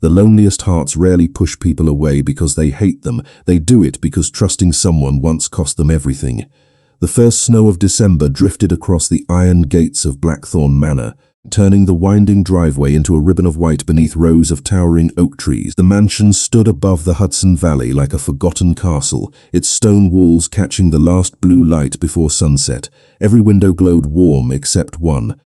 The loneliest hearts rarely push people away because they hate them. They do it because trusting someone once cost them everything. The first snow of December drifted across the iron gates of Blackthorn Manor, turning the winding driveway into a ribbon of white beneath rows of towering oak trees. The mansion stood above the Hudson Valley like a forgotten castle, its stone walls catching the last blue light before sunset. Every window glowed warm except one.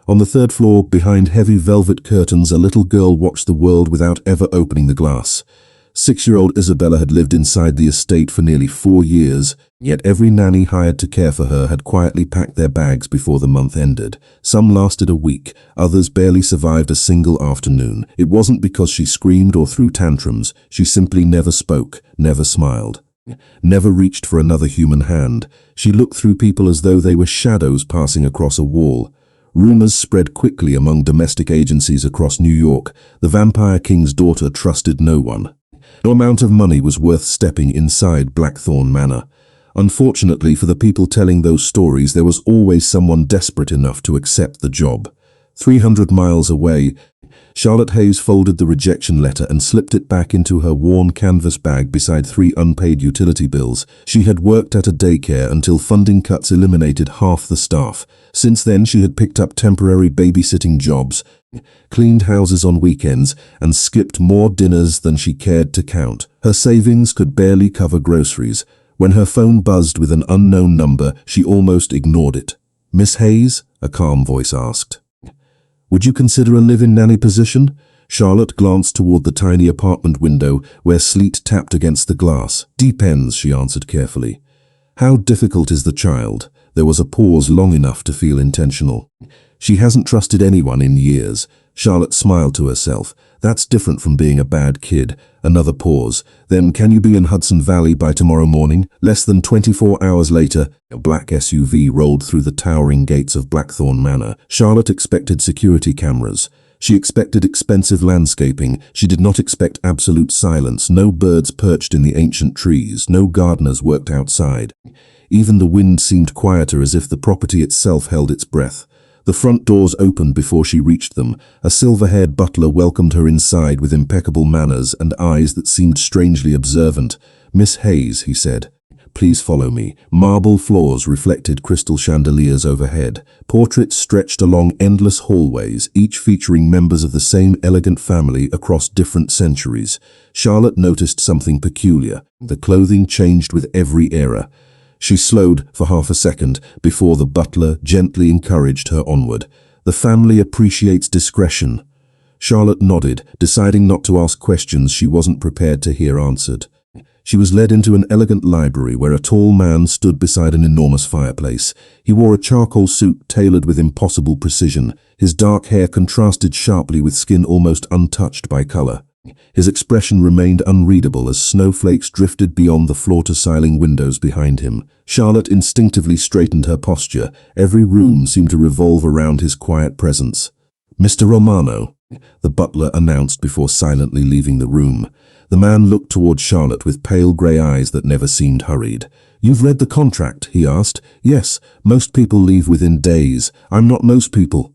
On the third floor, behind heavy velvet curtains, a little girl watched the world without ever opening the glass. 6-year-old Isabella had lived inside the estate for nearly 4 years, yet every nanny hired to care for her had quietly packed their bags before the month ended. Some lasted a week, others barely survived a single afternoon. It wasn't because she screamed or threw tantrums, she simply never spoke, never smiled, never reached for another human hand. She looked through people as though they were shadows passing across a wall. Rumors spread quickly among domestic agencies across New York. The Vampire King's daughter trusted no one. No amount of money was worth stepping inside Blackthorn Manor. Unfortunately for the people telling those stories, there was always someone desperate enough to accept the job. 300 miles away, Charlotte Hayes folded the rejection letter and slipped it back into her worn canvas bag beside 3 unpaid utility bills. She had worked at a daycare until funding cuts eliminated half the staff. Since then, she had picked up temporary babysitting jobs, cleaned houses on weekends, and skipped more dinners than she cared to count. Her savings could barely cover groceries. When her phone buzzed with an unknown number, she almost ignored it. "Miss Hayes?" a calm voice asked. "Would you consider a live-in nanny position?" Charlotte glanced toward the tiny apartment window where sleet tapped against the glass. "Depends," she answered carefully. "How difficult is the child?" There was a pause long enough to feel intentional. "She hasn't trusted anyone in years." Charlotte smiled to herself. "That's different from being a bad kid." Another pause. "Then can you be in Hudson Valley by tomorrow morning?" Less than 24 hours later, a black SUV rolled through the towering gates of Blackthorn Manor. Charlotte expected security cameras. She expected expensive landscaping. She did not expect absolute silence. No birds perched in the ancient trees. No gardeners worked outside. Even the wind seemed quieter, as if the property itself held its breath. The front doors opened before she reached them. A silver-haired butler welcomed her inside with impeccable manners and eyes that seemed strangely observant. "Miss Hayes," he said, "please follow me." Marble floors reflected crystal chandeliers overhead. Portraits stretched along endless hallways, each featuring members of the same elegant family across different centuries. Charlotte noticed something peculiar. The clothing changed with every era. She slowed for half a second before the butler gently encouraged her onward. "The family appreciates discretion." Charlotte nodded, deciding not to ask questions she wasn't prepared to hear answered. She was led into an elegant library where a tall man stood beside an enormous fireplace. He wore a charcoal suit tailored with impossible precision. His dark hair contrasted sharply with skin almost untouched by color. His expression remained unreadable as snowflakes drifted beyond the floor-to-ceiling windows behind him. Charlotte instinctively straightened her posture. Every room seemed to revolve around his quiet presence. "Mr. Romano," the butler announced before silently leaving the room. The man looked toward Charlotte with pale grey eyes that never seemed hurried. "You've read the contract?" he asked. "Yes, most people leave within days. I'm not most people."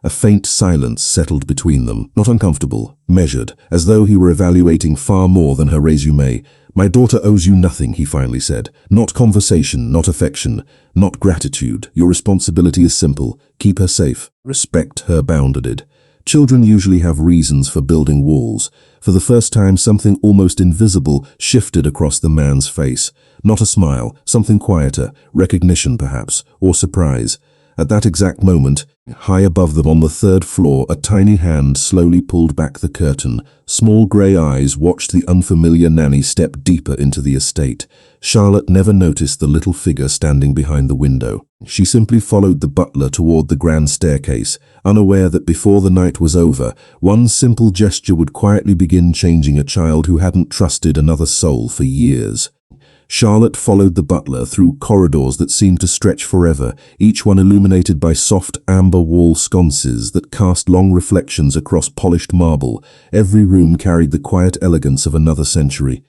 A faint silence settled between them, not uncomfortable, measured, as though he were evaluating far more than her resume. "My daughter owes you nothing," he finally said. "Not conversation, not affection, not gratitude. Your responsibility is simple. Keep her safe. Respect her bounded. Children usually have reasons for building walls." For the first time, something almost invisible shifted across the man's face. Not a smile, something quieter, recognition perhaps, or surprise. At that exact moment, high above them on the 3rd floor, a tiny hand slowly pulled back the curtain. Small grey eyes watched the unfamiliar nanny step deeper into the estate. Charlotte never noticed the little figure standing behind the window. She simply followed the butler toward the grand staircase, unaware that before the night was over, one simple gesture would quietly begin changing a child who hadn't trusted another soul for years. Charlotte followed the butler through corridors that seemed to stretch forever, each one illuminated by soft amber wall sconces that cast long reflections across polished marble. Every room carried the quiet elegance of another century.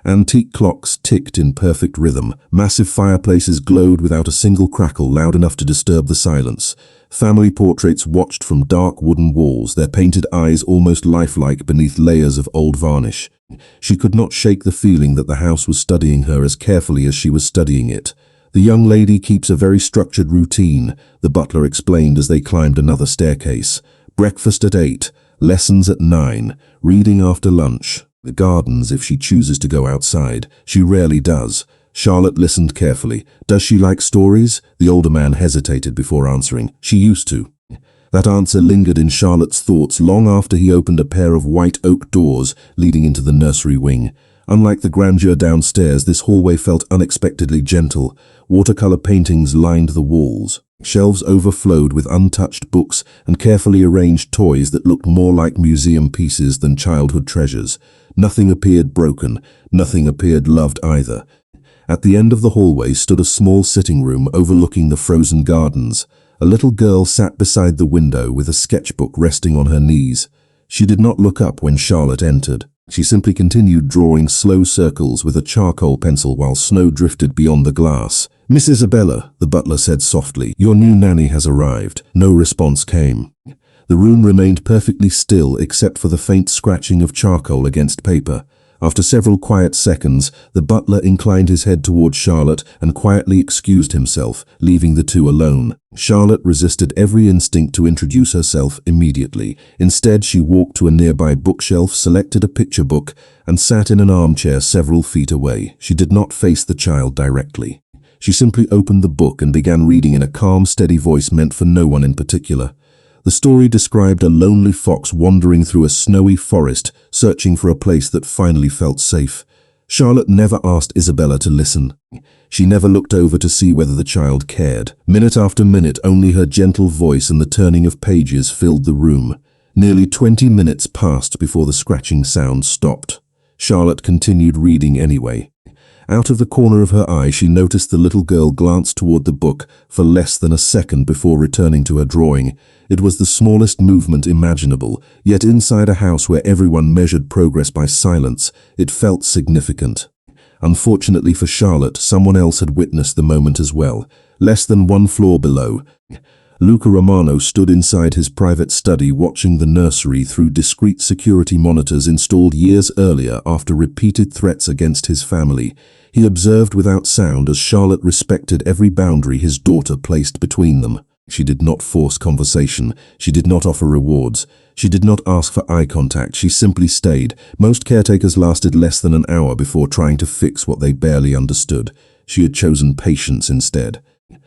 Antique clocks ticked in perfect rhythm. Massive fireplaces glowed without a single crackle loud enough to disturb the silence. Family portraits watched from dark wooden walls, their painted eyes almost lifelike beneath layers of old varnish. She could not shake the feeling that the house was studying her as carefully as she was studying it. "The young lady keeps a very structured routine," the butler explained as they climbed another staircase. "Breakfast at 8, lessons at 9, reading after lunch. The gardens if she chooses to go outside. She rarely does." Charlotte listened carefully. "Does she like stories?" The older man hesitated before answering. "She used to." That answer lingered in Charlotte's thoughts long after he opened a pair of white oak doors leading into the nursery wing. Unlike the grandeur downstairs, this hallway felt unexpectedly gentle. Watercolor paintings lined the walls. Shelves overflowed with untouched books and carefully arranged toys that looked more like museum pieces than childhood treasures. Nothing appeared broken, nothing appeared loved either. At the end of the hallway stood a small sitting room overlooking the frozen gardens. A little girl sat beside the window with a sketchbook resting on her knees. She did not look up when Charlotte entered. She simply continued drawing slow circles with a charcoal pencil while snow drifted beyond the glass. "Miss Isabella," the butler said softly, "your new nanny has arrived." No response came. The room remained perfectly still except for the faint scratching of charcoal against paper. After several quiet seconds, the butler inclined his head toward Charlotte and quietly excused himself, leaving the two alone. Charlotte resisted every instinct to introduce herself immediately. Instead, she walked to a nearby bookshelf, selected a picture book, and sat in an armchair several feet away. She did not face the child directly. She simply opened the book and began reading in a calm, steady voice meant for no one in particular. The story described a lonely fox wandering through a snowy forest, searching for a place that finally felt safe. Charlotte never asked Isabella to listen. She never looked over to see whether the child cared. Minute after minute, only her gentle voice and the turning of pages filled the room. Nearly 20 minutes passed before the scratching sound stopped. Charlotte continued reading anyway. Out of the corner of her eye, she noticed the little girl glance toward the book for less than a second before returning to her drawing. It was the smallest movement imaginable, yet inside a house where everyone measured progress by silence, it felt significant. Unfortunately for Charlotte, someone else had witnessed the moment as well. Less than one floor below, Luca Romano stood inside his private study watching the nursery through discreet security monitors installed years earlier after repeated threats against his family. He observed without sound as Charlotte respected every boundary his daughter placed between them. She did not force conversation. She did not offer rewards. She did not ask for eye contact. She simply stayed. Most caretakers lasted less than an hour before trying to fix what they barely understood. She had chosen patience instead.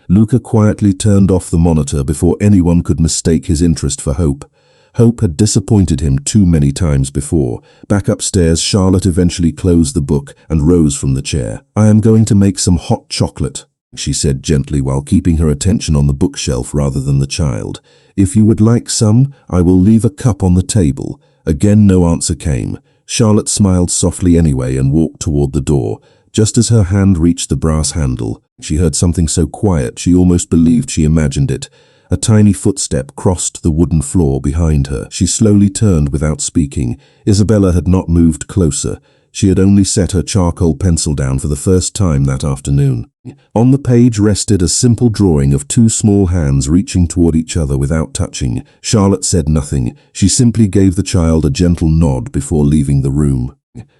Luca quietly turned off the monitor before anyone could mistake his interest for hope. Hope had disappointed him too many times before. Back upstairs, Charlotte eventually closed the book and rose from the chair. "I am going to make some hot chocolate," she said gently while keeping her attention on the bookshelf rather than the child. "If you would like some, I will leave a cup on the table." Again, no answer came. Charlotte smiled softly anyway and walked toward the door. Just as her hand reached the brass handle, she heard something so quiet she almost believed she imagined it. A tiny footstep crossed the wooden floor behind her. She slowly turned without speaking. Isabella had not moved closer. She had only set her charcoal pencil down for the first time that afternoon. On the page rested a simple drawing of two small hands reaching toward each other without touching. Charlotte said nothing. She simply gave the child a gentle nod before leaving the room.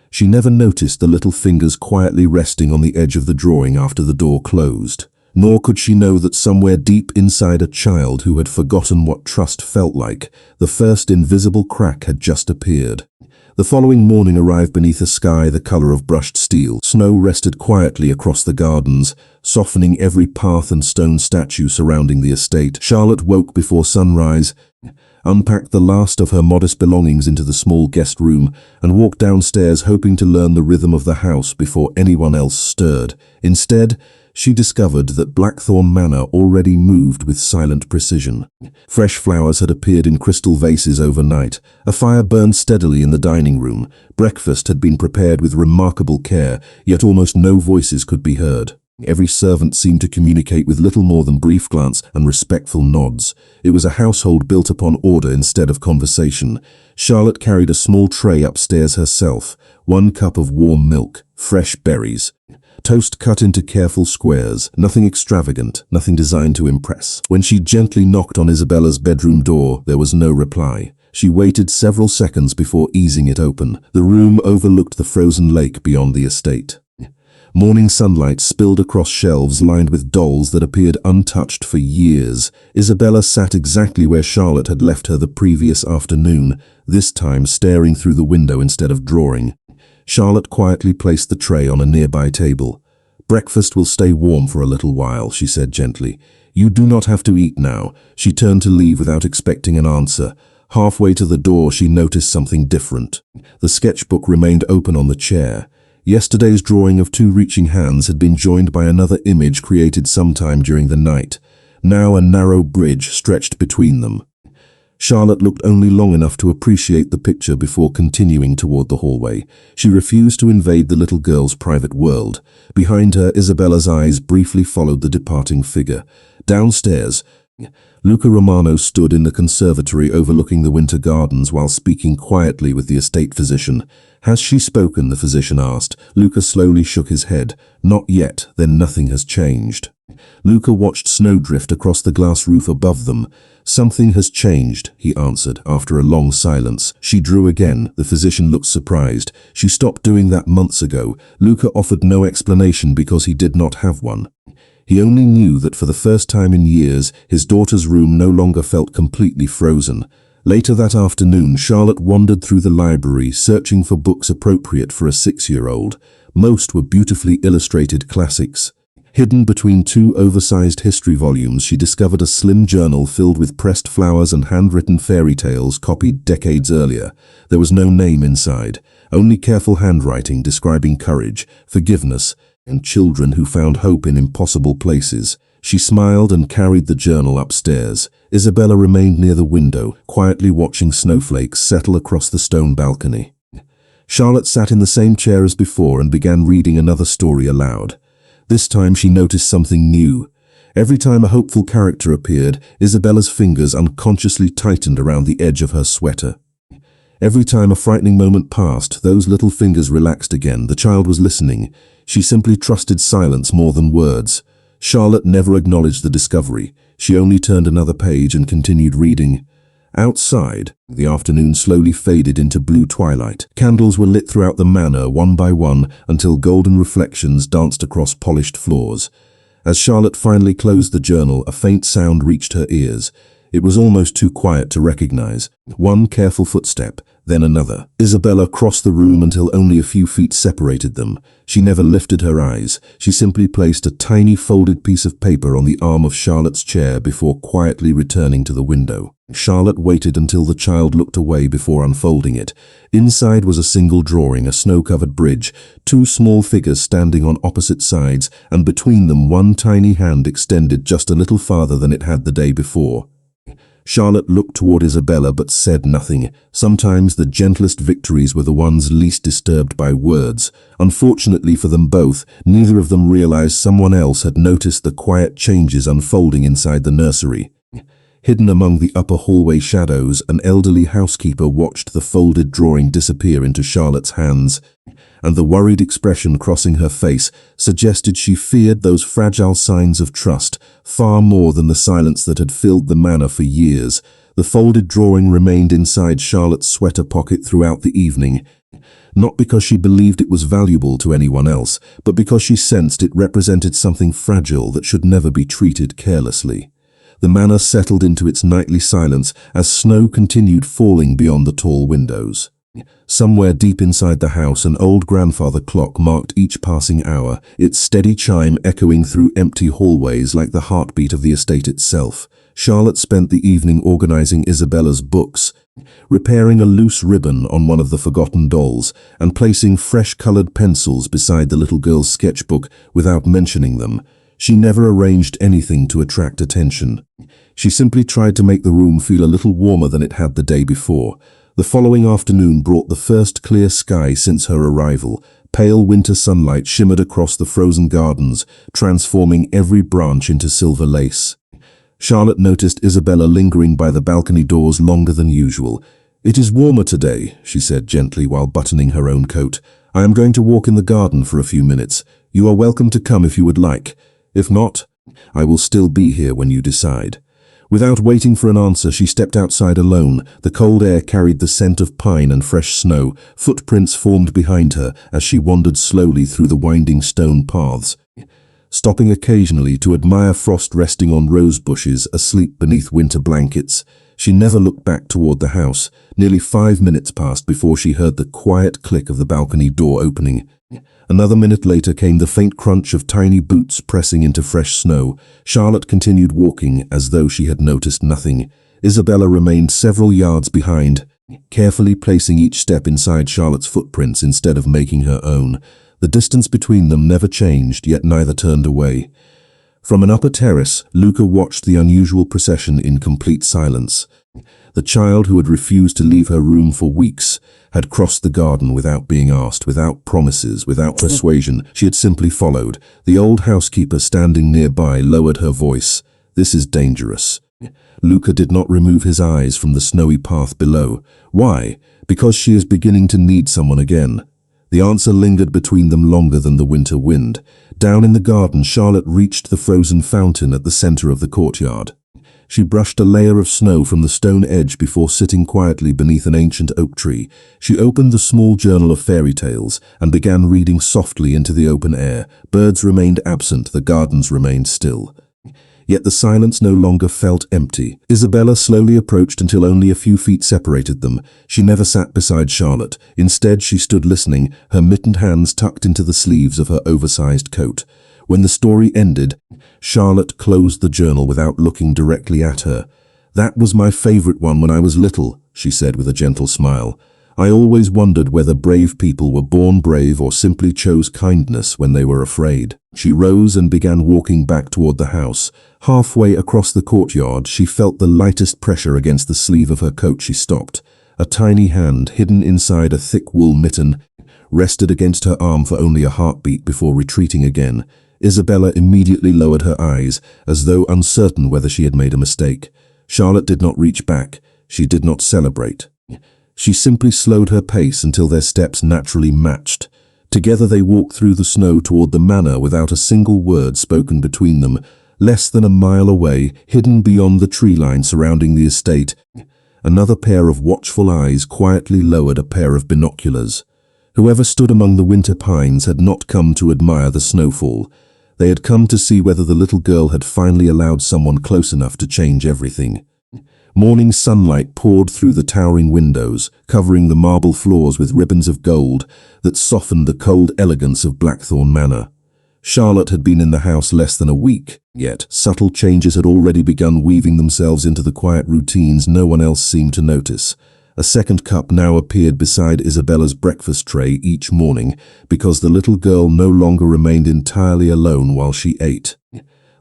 She never noticed the little fingers quietly resting on the edge of the drawing after the door closed. Nor could she know that somewhere deep inside a child who had forgotten what trust felt like, the first invisible crack had just appeared. The following morning arrived beneath a sky the color of brushed steel. Snow rested quietly across the gardens, softening every path and stone statue surrounding the estate. Charlotte woke before sunrise, unpacked the last of her modest belongings into the small guest room, and walked downstairs hoping to learn the rhythm of the house before anyone else stirred. Instead, she discovered that Blackthorn Manor already moved with silent precision. Fresh flowers had appeared in crystal vases overnight. A fire burned steadily in the dining room. Breakfast had been prepared with remarkable care, yet almost no voices could be heard. Every servant seemed to communicate with little more than brief glance and respectful nods. It was a household built upon order instead of conversation. Charlotte carried a small tray upstairs herself, 1 cup of warm milk, fresh berries, toast cut into careful squares, nothing extravagant, nothing designed to impress. When she gently knocked on Isabella's bedroom door, there was no reply. She waited several seconds before easing it open. The room overlooked the frozen lake beyond the estate. Morning sunlight spilled across shelves lined with dolls that appeared untouched for years. Isabella sat exactly where Charlotte had left her the previous afternoon, this time staring through the window instead of drawing. Charlotte quietly placed the tray on a nearby table. "Breakfast will stay warm for a little while," she said gently. "You do not have to eat now." She turned to leave without expecting an answer. Halfway to the door, she noticed something different. The sketchbook remained open on the chair. Yesterday's drawing of 2 reaching hands had been joined by another image created sometime during the night. Now a narrow bridge stretched between them. Charlotte looked only long enough to appreciate the picture before continuing toward the hallway. She refused to invade the little girl's private world. Behind her, Isabella's eyes briefly followed the departing figure. Downstairs, Luca Romano stood in the conservatory overlooking the winter gardens while speaking quietly with the estate physician. "Has she spoken?" the physician asked. Luca slowly shook his head. "Not yet, then nothing has changed." Luca watched snowdrift across the glass roof above them. "Something has changed," he answered after a long silence. She drew again. The physician looked surprised. "She stopped doing that months ago." Luca offered no explanation because he did not have one. He only knew that for the first time in years, his daughter's room no longer felt completely frozen. Later that afternoon, Charlotte wandered through the library, searching for books appropriate for a 6-year-old. Most were beautifully illustrated classics. Hidden between 2 oversized history volumes, she discovered a slim journal filled with pressed flowers and handwritten fairy tales copied decades earlier. There was no name inside, only careful handwriting describing courage, forgiveness, and children who found hope in impossible places. She smiled and carried the journal upstairs. Isabella remained near the window, quietly watching snowflakes settle across the stone balcony. Charlotte sat in the same chair as before and began reading another story aloud. This time she noticed something new. Every time a hopeful character appeared, Isabella's fingers unconsciously tightened around the edge of her sweater. Every time a frightening moment passed, those little fingers relaxed again. The child was listening. She simply trusted silence more than words. Charlotte never acknowledged the discovery. She only turned another page and continued reading. Outside, the afternoon slowly faded into blue twilight. Candles were lit throughout the manor, one by one, until golden reflections danced across polished floors. As Charlotte finally closed the journal, a faint sound reached her ears. It was almost too quiet to recognize. One careful footstep, then another. Isabella crossed the room until only a few feet separated them. She never lifted her eyes. She simply placed a tiny folded piece of paper on the arm of Charlotte's chair before quietly returning to the window. Charlotte waited until the child looked away before unfolding it. Inside was a single drawing, a snow-covered bridge, 2 small figures standing on opposite sides, and between them one tiny hand extended just a little farther than it had the day before. Charlotte looked toward Isabella but said nothing. Sometimes the gentlest victories were the ones least disturbed by words. Unfortunately for them both, neither of them realized someone else had noticed the quiet changes unfolding inside the nursery. Hidden among the upper hallway shadows, an elderly housekeeper watched the folded drawing disappear into Charlotte's hands, and the worried expression crossing her face suggested she feared those fragile signs of trust far more than the silence that had filled the manor for years. The folded drawing remained inside Charlotte's sweater pocket throughout the evening, not because she believed it was valuable to anyone else, but because she sensed it represented something fragile that should never be treated carelessly. The manor settled into its nightly silence as snow continued falling beyond the tall windows. Somewhere deep inside the house, an old grandfather clock marked each passing hour, its steady chime echoing through empty hallways like the heartbeat of the estate itself. Charlotte spent the evening organizing Isabella's books, repairing a loose ribbon on one of the forgotten dolls, and placing fresh-colored pencils beside the little girl's sketchbook without mentioning them. She never arranged anything to attract attention. She simply tried to make the room feel a little warmer than it had the day before. The following afternoon brought the first clear sky since her arrival. Pale winter sunlight shimmered across the frozen gardens, transforming every branch into silver lace. Charlotte noticed Isabella lingering by the balcony doors longer than usual. "It is warmer today," she said gently while buttoning her own coat. "I am going to walk in the garden for a few minutes. You are welcome to come if you would like. If not, I will still be here when you decide." Without waiting for an answer, she stepped outside alone. The cold air carried the scent of pine and fresh snow. Footprints formed behind her as she wandered slowly through the winding stone paths, stopping occasionally to admire frost resting on rose bushes asleep beneath winter blankets. She never looked back toward the house. Nearly 5 minutes passed before she heard the quiet click of the balcony door opening. Another minute later came the faint crunch of tiny boots pressing into fresh snow. Charlotte continued walking as though she had noticed nothing. Isabella remained several yards behind, carefully placing each step inside Charlotte's footprints instead of making her own. The distance between them never changed, yet neither turned away. From an upper terrace, Luca watched the unusual procession in complete silence. The child who had refused to leave her room for weeks had crossed the garden without being asked, without promises, without persuasion. She had simply followed. The old housekeeper standing nearby lowered her voice. "This is dangerous." Luca did not remove his eyes from the snowy path below. "Why?" "Because she is beginning to need someone again." The answer lingered between them longer than the winter wind. Down in the garden, Charlotte reached the frozen fountain at the center of the courtyard. She brushed a layer of snow from the stone edge before sitting quietly beneath an ancient oak tree. She opened the small journal of fairy tales and began reading softly into the open air. Birds remained absent, the gardens remained still. Yet the silence no longer felt empty. Isabella slowly approached until only a few feet separated them. She never sat beside Charlotte. Instead, she stood listening, her mittened hands tucked into the sleeves of her oversized coat. When the story ended, Charlotte closed the journal without looking directly at her. "That was my favorite one when I was little," she said with a gentle smile. "I always wondered whether brave people were born brave or simply chose kindness when they were afraid." She rose and began walking back toward the house. Halfway across the courtyard, she felt the lightest pressure against the sleeve of her coat. She stopped. A tiny hand, hidden inside a thick wool mitten, rested against her arm for only a heartbeat before retreating again. Isabella immediately lowered her eyes, as though uncertain whether she had made a mistake. Charlotte did not reach back. She did not celebrate. She simply slowed her pace until their steps naturally matched. Together they walked through the snow toward the manor without a single word spoken between them. Less than a mile away, hidden beyond the tree line surrounding the estate, another pair of watchful eyes quietly lowered a pair of binoculars. Whoever stood among the winter pines had not come to admire the snowfall. They had come to see whether the little girl had finally allowed someone close enough to change everything. Morning sunlight poured through the towering windows, covering the marble floors with ribbons of gold that softened the cold elegance of Blackthorn Manor. Charlotte had been in the house less than a week, yet subtle changes had already begun weaving themselves into the quiet routines no one else seemed to notice. A second cup now appeared beside Isabella's breakfast tray each morning, because the little girl no longer remained entirely alone while she ate.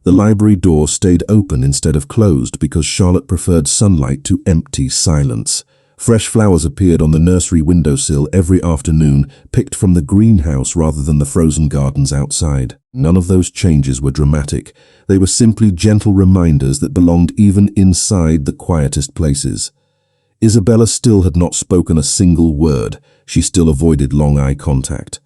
The library door stayed open instead of closed because Charlotte preferred sunlight to empty silence. Fresh flowers appeared on the nursery windowsill every afternoon, picked from the greenhouse rather than the frozen gardens outside. None of those changes were dramatic. They were simply gentle reminders that belonged even inside the quietest places. Isabella still had not spoken a single word. She still avoided long eye contact.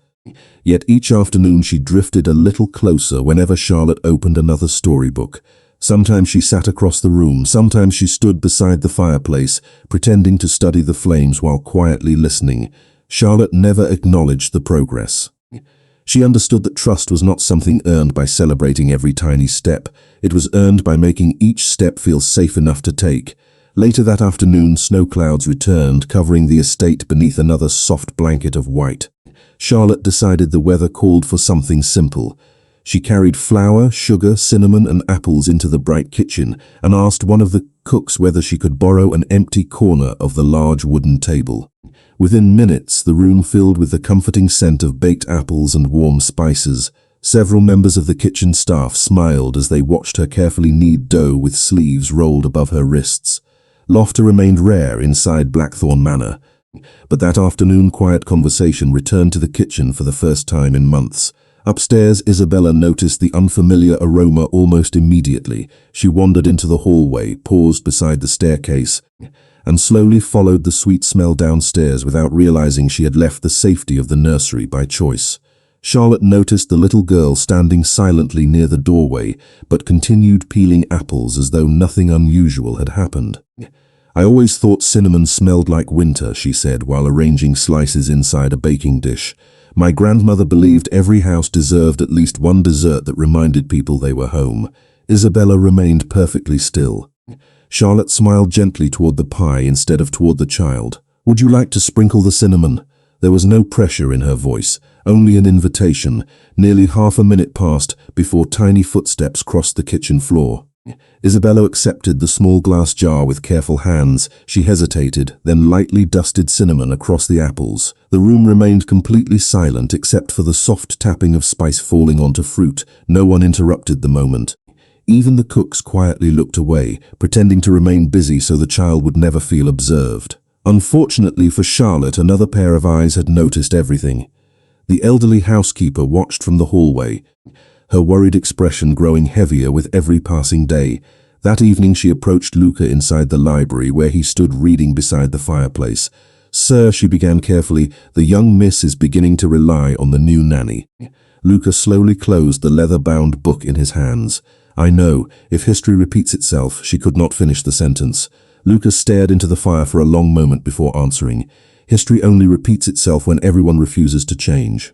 Yet each afternoon she drifted a little closer whenever Charlotte opened another storybook. Sometimes she sat across the room, sometimes she stood beside the fireplace, pretending to study the flames while quietly listening. Charlotte never acknowledged the progress. She understood that trust was not something earned by celebrating every tiny step. It was earned by making each step feel safe enough to take. Later that afternoon, snow clouds returned, covering the estate beneath another soft blanket of white. Charlotte decided the weather called for something simple. She carried flour, sugar, cinnamon, and apples into the bright kitchen and asked one of the cooks whether she could borrow an empty corner of the large wooden table. Within minutes, the room filled with the comforting scent of baked apples and warm spices. Several members of the kitchen staff smiled as they watched her carefully knead dough with sleeves rolled above her wrists. Laughter remained rare inside Blackthorn Manor, but that afternoon quiet conversation returned to the kitchen for the first time in months. Upstairs, Isabella noticed the unfamiliar aroma almost immediately. She wandered into the hallway, paused beside the staircase, and slowly followed the sweet smell downstairs without realizing she had left the safety of the nursery by choice. Charlotte noticed the little girl standing silently near the doorway, but continued peeling apples as though nothing unusual had happened. "I always thought cinnamon smelled like winter," she said while arranging slices inside a baking dish. "My grandmother believed every house deserved at least one dessert that reminded people they were home." Isabella remained perfectly still. Charlotte smiled gently toward the pie instead of toward the child. "Would you like to sprinkle the cinnamon?" There was no pressure in her voice, only an invitation. Nearly half a minute passed before tiny footsteps crossed the kitchen floor. Isabella accepted the small glass jar with careful hands. She hesitated, then lightly dusted cinnamon across the apples. The room remained completely silent except for the soft tapping of spice falling onto fruit. No one interrupted the moment. Even the cooks quietly looked away, pretending to remain busy so the child would never feel observed. Unfortunately for Charlotte, another pair of eyes had noticed everything. The elderly housekeeper watched from the hallway, her worried expression growing heavier with every passing day. That evening she approached Luca inside the library where he stood reading beside the fireplace. "Sir," she began carefully, "the young miss is beginning to rely on the new nanny." Luca slowly closed the leather-bound book in his hands. "I know, if history repeats itself," she could not finish the sentence. Luca stared into the fire for a long moment before answering. "History only repeats itself when everyone refuses to change."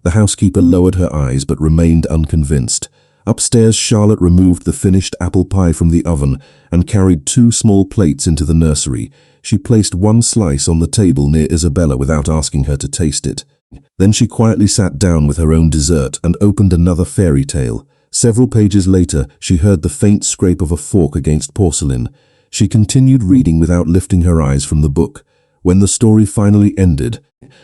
The housekeeper lowered her eyes but remained unconvinced. Upstairs, Charlotte removed the finished apple pie from the oven and carried 2 small plates into the nursery. She placed one slice on the table near Isabella without asking her to taste it. Then she quietly sat down with her own dessert and opened another fairy tale. Several pages later, she heard the faint scrape of a fork against porcelain. She continued reading without lifting her eyes from the book. When the story finally ended,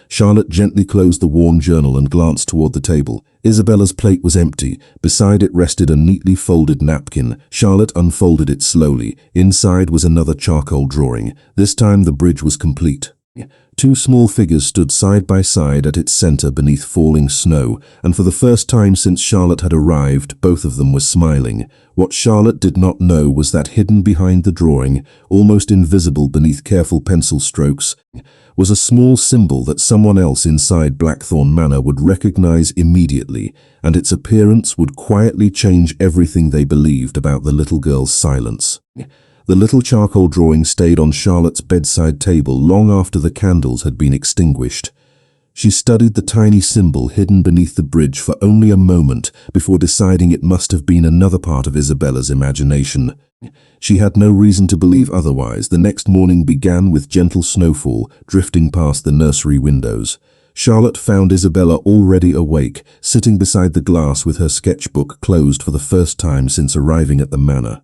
Charlotte gently closed the worn journal and glanced toward the table. Isabella's plate was empty. Beside it rested a neatly folded napkin. Charlotte unfolded it slowly. Inside was another charcoal drawing. This time the bridge was complete. 2 small figures stood side by side at its center beneath falling snow, and for the first time since Charlotte had arrived, both of them were smiling. What Charlotte did not know was that hidden behind the drawing, almost invisible beneath careful pencil strokes, was a small symbol that someone else inside Blackthorn Manor would recognize immediately, and its appearance would quietly change everything they believed about the little girl's silence. The little charcoal drawing stayed on Charlotte's bedside table long after the candles had been extinguished. She studied the tiny symbol hidden beneath the bridge for only a moment before deciding it must have been another part of Isabella's imagination. She had no reason to believe otherwise. The next morning began with gentle snowfall drifting past the nursery windows. Charlotte found Isabella already awake, sitting beside the glass with her sketchbook closed for the first time since arriving at the manor.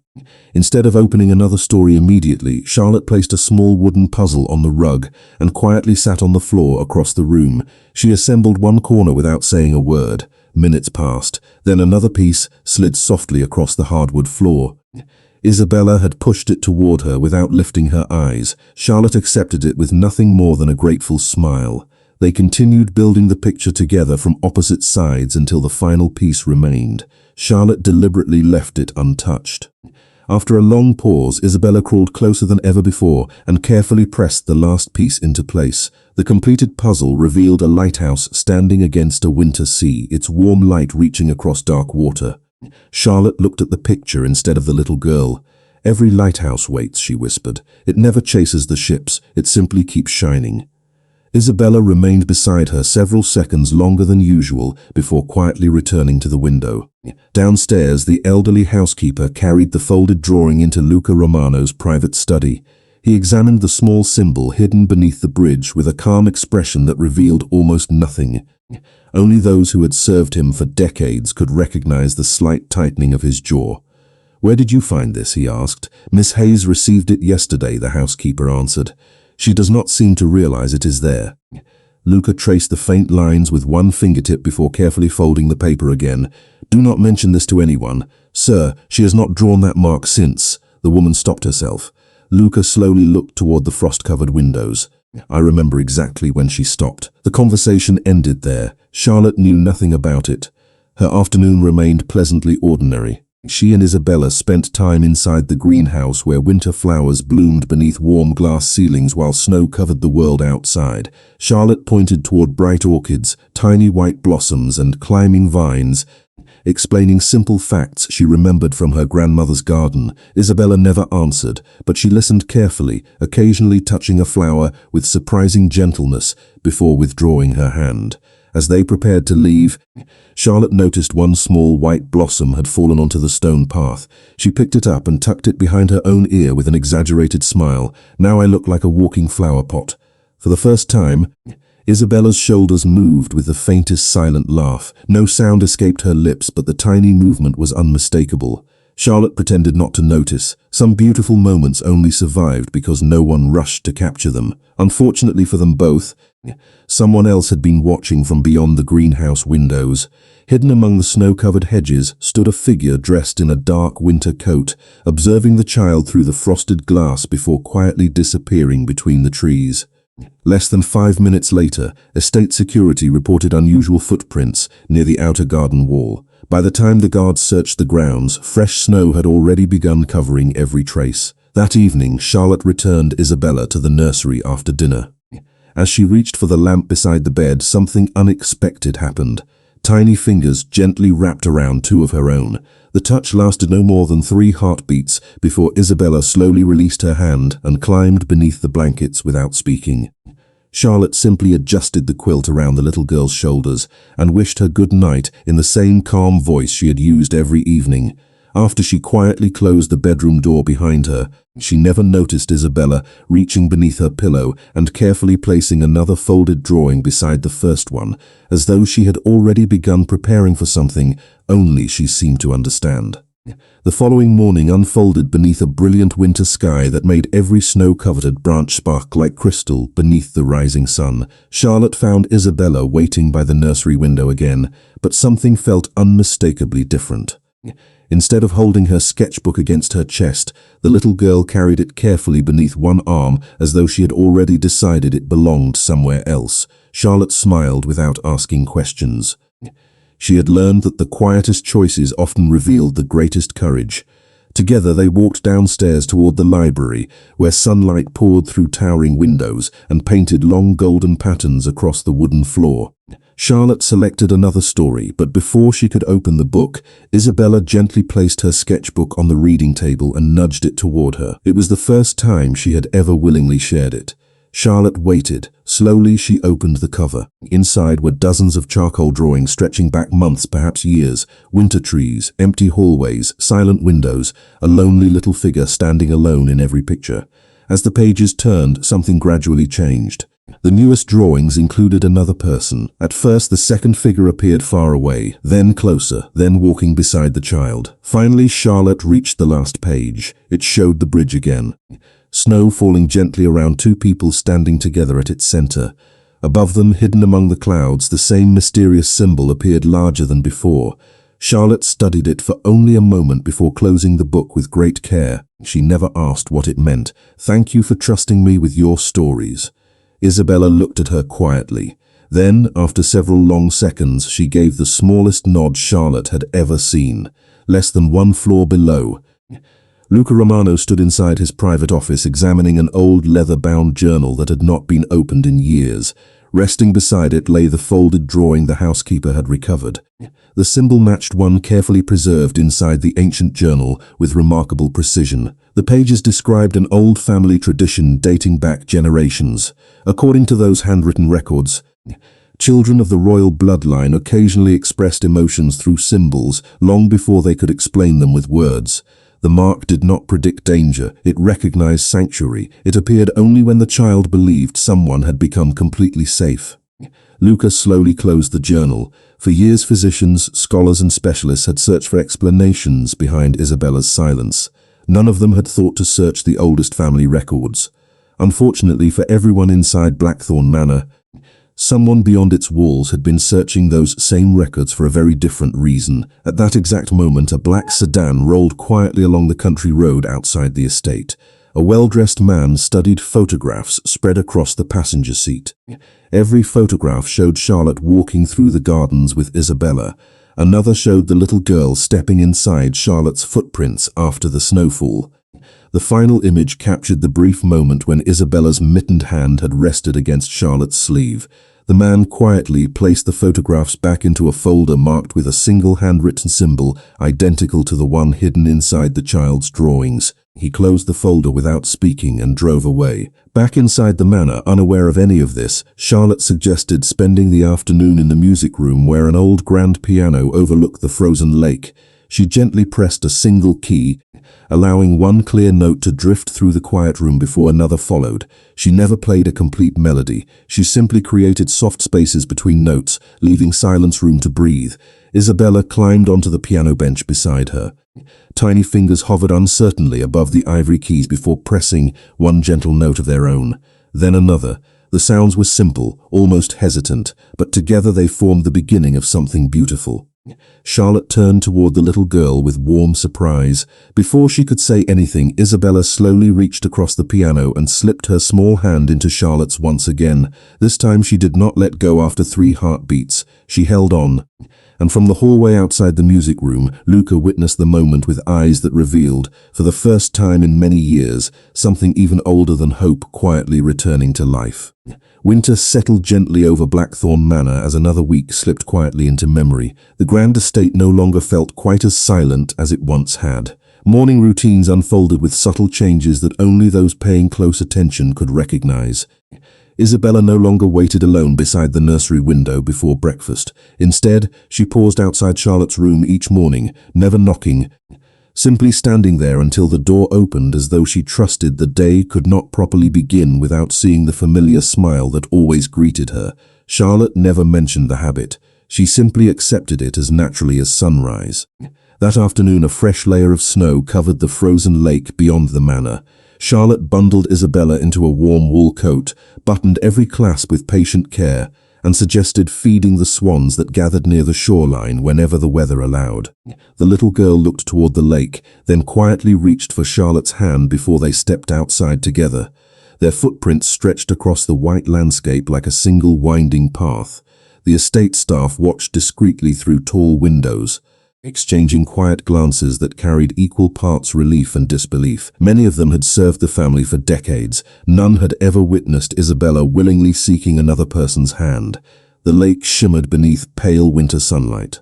Instead of opening another story immediately, Charlotte placed a small wooden puzzle on the rug and quietly sat on the floor across the room. She assembled one corner without saying a word. Minutes passed. Then another piece slid softly across the hardwood floor. Isabella had pushed it toward her without lifting her eyes. Charlotte accepted it with nothing more than a grateful smile. They continued building the picture together from opposite sides until the final piece remained. Charlotte deliberately left it untouched. After a long pause, Isabella crawled closer than ever before and carefully pressed the last piece into place. The completed puzzle revealed a lighthouse standing against a winter sea, its warm light reaching across dark water. Charlotte looked at the picture instead of the little girl. "Every lighthouse waits," she whispered. "It never chases the ships, it simply keeps shining." Isabella remained beside her several seconds longer than usual before quietly returning to the window. Downstairs, the elderly housekeeper carried the folded drawing into Luca Romano's private study. He examined the small symbol hidden beneath the bridge with a calm expression that revealed almost nothing. Only those who had served him for decades could recognize the slight tightening of his jaw. "Where did you find this?" he asked. "Miss Hayes received it yesterday," the housekeeper answered. "She does not seem to realize it is there." Luca traced the faint lines with one fingertip before carefully folding the paper again. "Do not mention this to anyone. Sir, she has not drawn that mark since." The woman stopped herself. Luca slowly looked toward the frost-covered windows. "I remember exactly when she stopped." The conversation ended there. Charlotte knew nothing about it. Her afternoon remained pleasantly ordinary. She and Isabella spent time inside the greenhouse where winter flowers bloomed beneath warm glass ceilings while snow covered the world outside. Charlotte pointed toward bright orchids, tiny white blossoms, and climbing vines, explaining simple facts she remembered from her grandmother's garden. Isabella never answered, but she listened carefully, occasionally touching a flower with surprising gentleness before withdrawing her hand. As they prepared to leave, Charlotte noticed one small white blossom had fallen onto the stone path. She picked it up and tucked it behind her own ear with an exaggerated smile. "Now I look like a walking flower pot." For the first time, Isabella's shoulders moved with the faintest silent laugh. No sound escaped her lips, but the tiny movement was unmistakable. Charlotte pretended not to notice. Some beautiful moments only survived because no one rushed to capture them. Unfortunately for them both, someone else had been watching from beyond the greenhouse windows. Hidden among the snow-covered hedges stood a figure dressed in a dark winter coat, observing the child through the frosted glass before quietly disappearing between the trees. Less than 5 minutes later, estate security reported unusual footprints near the outer garden wall. By the time the guards searched the grounds, fresh snow had already begun covering every trace. That evening, Charlotte returned Isabella to the nursery after dinner. As she reached for the lamp beside the bed, something unexpected happened. Tiny fingers gently wrapped around two of her own. The touch lasted no more than 3 heartbeats before Isabella slowly released her hand and climbed beneath the blankets without speaking. Charlotte simply adjusted the quilt around the little girl's shoulders and wished her good night in the same calm voice she had used every evening. After she quietly closed the bedroom door behind her, she never noticed Isabella reaching beneath her pillow and carefully placing another folded drawing beside the first one, as though she had already begun preparing for something only she seemed to understand. The following morning unfolded beneath a brilliant winter sky that made every snow-covered branch sparkle like crystal beneath the rising sun. Charlotte found Isabella waiting by the nursery window again, but something felt unmistakably different. Instead of holding her sketchbook against her chest, the little girl carried it carefully beneath one arm as though she had already decided it belonged somewhere else. Charlotte smiled without asking questions. She had learned that the quietest choices often revealed the greatest courage. Together they walked downstairs toward the library, where sunlight poured through towering windows and painted long golden patterns across the wooden floor. Charlotte selected another story, but before she could open the book, Isabella gently placed her sketchbook on the reading table and nudged it toward her. It was the first time she had ever willingly shared it. Charlotte waited. Slowly she opened the cover. Inside were dozens of charcoal drawings stretching back months, perhaps years. Winter trees, empty hallways, silent windows, a lonely little figure standing alone in every picture. As the pages turned, something gradually changed. The newest drawings included another person. At first, the second figure appeared far away, then closer, then walking beside the child. Finally, Charlotte reached the last page. It showed the bridge again. Snow falling gently around two people standing together at its center. Above them, hidden among the clouds, the same mysterious symbol appeared larger than before. Charlotte studied it for only a moment before closing the book with great care. She never asked what it meant. "Thank you for trusting me with your stories." Isabella looked at her quietly. Then, after several long seconds, she gave the smallest nod Charlotte had ever seen. Less than 1 floor below, Luca Romano stood inside his private office examining an old leather-bound journal that had not been opened in years. Resting beside it lay the folded drawing the housekeeper had recovered. The symbol matched one carefully preserved inside the ancient journal with remarkable precision. The pages described an old family tradition dating back generations. According to those handwritten records, children of the royal bloodline occasionally expressed emotions through symbols long before they could explain them with words. The mark did not predict danger, it recognized sanctuary. It appeared only when the child believed someone had become completely safe. Luca slowly closed the journal. For years physicians, scholars and specialists had searched for explanations behind Isabella's silence. None of them had thought to search the oldest family records. Unfortunately for everyone inside Blackthorn Manor, Someone beyond its walls had been searching those same records for a very different reason. At that exact moment, a black sedan rolled quietly along the country road outside the estate. A well-dressed man studied photographs spread across the passenger seat. Every photograph showed Charlotte walking through the gardens with Isabella. Another showed the little girl stepping inside Charlotte's footprints after the snowfall. The final image captured the brief moment when Isabella's mittened hand had rested against Charlotte's sleeve. The man quietly placed the photographs back into a folder marked with a single handwritten symbol identical to the one hidden inside the child's drawings. He closed the folder without speaking and drove away. Back inside the manor, unaware of any of this, Charlotte suggested spending the afternoon in the music room where an old grand piano overlooked the frozen lake. She gently pressed a single key, allowing one clear note to drift through the quiet room before another followed. She never played a complete melody. She simply created soft spaces between notes, leaving silence room to breathe. Isabella climbed onto the piano bench beside her. Tiny fingers hovered uncertainly above the ivory keys before pressing one gentle note of their own, then another. The sounds were simple, almost hesitant, but together they formed the beginning of something beautiful. Charlotte turned toward the little girl with warm surprise. Before she could say anything, Isabella slowly reached across the piano and slipped her small hand into Charlotte's once again. This time she did not let go after 3 heartbeats. She held on. And from the hallway outside the music room, Luca witnessed the moment with eyes that revealed, for the first time in many years, something even older than hope quietly returning to life. Winter settled gently over Blackthorn Manor as another week slipped quietly into memory. The grand estate no longer felt quite as silent as it once had. Morning routines unfolded with subtle changes that only those paying close attention could recognize. Isabella no longer waited alone beside the nursery window before breakfast. Instead, she paused outside Charlotte's room each morning, never knocking, simply standing there until the door opened, as though she trusted the day could not properly begin without seeing the familiar smile that always greeted her. Charlotte never mentioned the habit. She simply accepted it as naturally as sunrise. That afternoon, a fresh layer of snow covered the frozen lake beyond the manor. Charlotte bundled Isabella into a warm wool coat, buttoned every clasp with patient care, and suggested feeding the swans that gathered near the shoreline whenever the weather allowed. The little girl looked toward the lake, then quietly reached for Charlotte's hand before they stepped outside together. Their footprints stretched across the white landscape like a single winding path. The estate staff watched discreetly through tall windows, exchanging quiet glances that carried equal parts relief and disbelief. Many of them had served the family for decades. None had ever witnessed Isabella willingly seeking another person's hand. The lake shimmered beneath pale winter sunlight.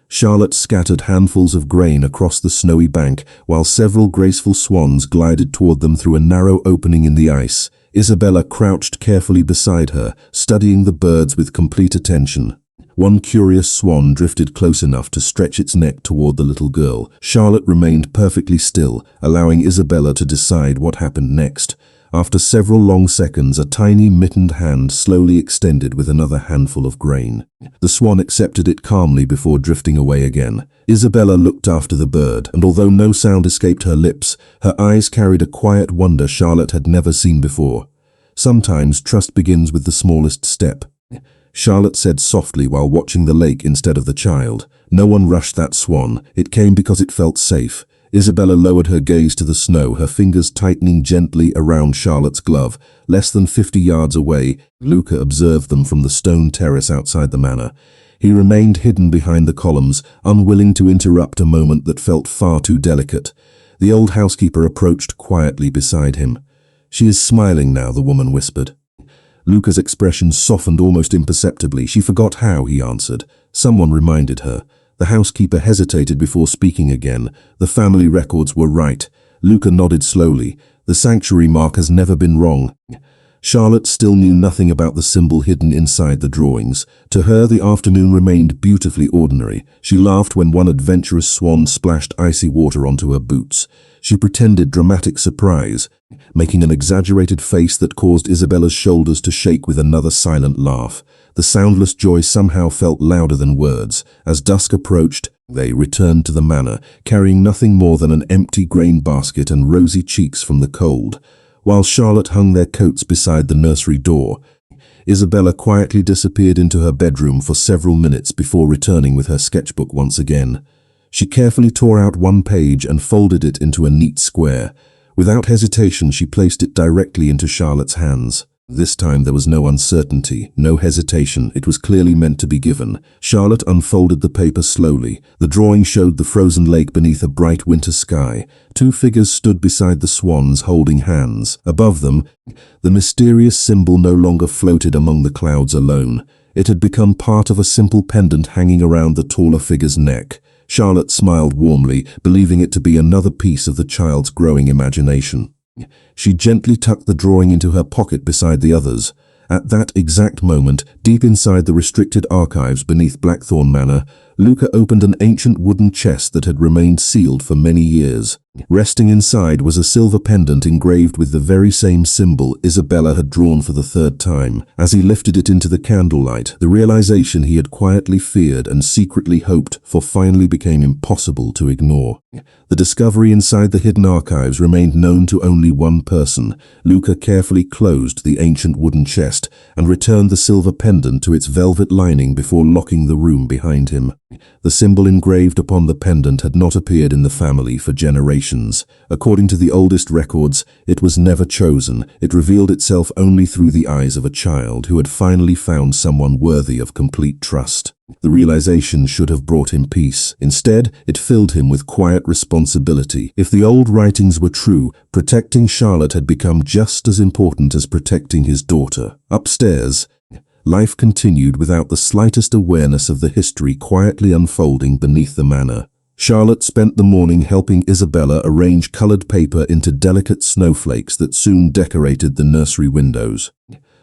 Charlotte scattered handfuls of grain across the snowy bank, while several graceful swans glided toward them through a narrow opening in the ice. Isabella crouched carefully beside her, studying the birds with complete attention. One curious swan drifted close enough to stretch its neck toward the little girl. Charlotte remained perfectly still, allowing Isabella to decide what happened next. After several long seconds, a tiny mittened hand slowly extended with another handful of grain. The swan accepted it calmly before drifting away again. Isabella looked after the bird, and although no sound escaped her lips, her eyes carried a quiet wonder Charlotte had never seen before. Sometimes trust begins with the smallest step. Charlotte said softly while watching the lake instead of the child. No one rushed that swan. It came because it felt safe. Isabella lowered her gaze to the snow, her fingers tightening gently around Charlotte's glove. Less than 50 yards away, Luca observed them from the stone terrace outside the manor. He remained hidden behind the columns, unwilling to interrupt a moment that felt far too delicate. The old housekeeper approached quietly beside him. "She is smiling now," the woman whispered. Luca's expression softened almost imperceptibly. "She forgot how," he answered. Someone reminded her. The housekeeper hesitated before speaking again. "The family records were right." Luca nodded slowly. "The sanctuary mark has never been wrong." Charlotte still knew nothing about the symbol hidden inside the drawings. To her, the afternoon remained beautifully ordinary. She laughed when one adventurous swan splashed icy water onto her boots. She pretended dramatic surprise, making an exaggerated face that caused Isabella's shoulders to shake with another silent laugh. The soundless joy somehow felt louder than words. As dusk approached, they returned to the manor, carrying nothing more than an empty grain basket and rosy cheeks from the cold. While Charlotte hung their coats beside the nursery door, Isabella quietly disappeared into her bedroom for several minutes before returning with her sketchbook once again. She carefully tore out one page and folded it into a neat square. Without hesitation, she placed it directly into Charlotte's hands. This time there was no uncertainty, no hesitation. It was clearly meant to be given. Charlotte unfolded the paper slowly. The drawing showed the frozen lake beneath a bright winter sky. Two figures stood beside the swans, holding hands. Above them, the mysterious symbol no longer floated among the clouds alone. It had become part of a simple pendant hanging around the taller figure's neck. Charlotte smiled warmly, believing it to be another piece of the child's growing imagination. She gently tucked the drawing into her pocket beside the others. At that exact moment, deep inside the restricted archives beneath Blackthorn Manor, Luca opened an ancient wooden chest that had remained sealed for many years. Resting inside was a silver pendant engraved with the very same symbol Isabella had drawn for the third time. As he lifted it into the candlelight, the realization he had quietly feared and secretly hoped for finally became impossible to ignore. The discovery inside the hidden archives remained known to only one person. Luca carefully closed the ancient wooden chest and returned the silver pendant to its velvet lining before locking the room behind him. The symbol engraved upon the pendant had not appeared in the family for generations. According to the oldest records, it was never chosen. It revealed itself only through the eyes of a child who had finally found someone worthy of complete trust. The realization should have brought him peace. Instead, it filled him with quiet responsibility. If the old writings were true, protecting Charlotte had become just as important as protecting his daughter. Upstairs, life continued without the slightest awareness of the history quietly unfolding beneath the manor. Charlotte spent the morning helping Isabella arrange colored paper into delicate snowflakes that soon decorated the nursery windows.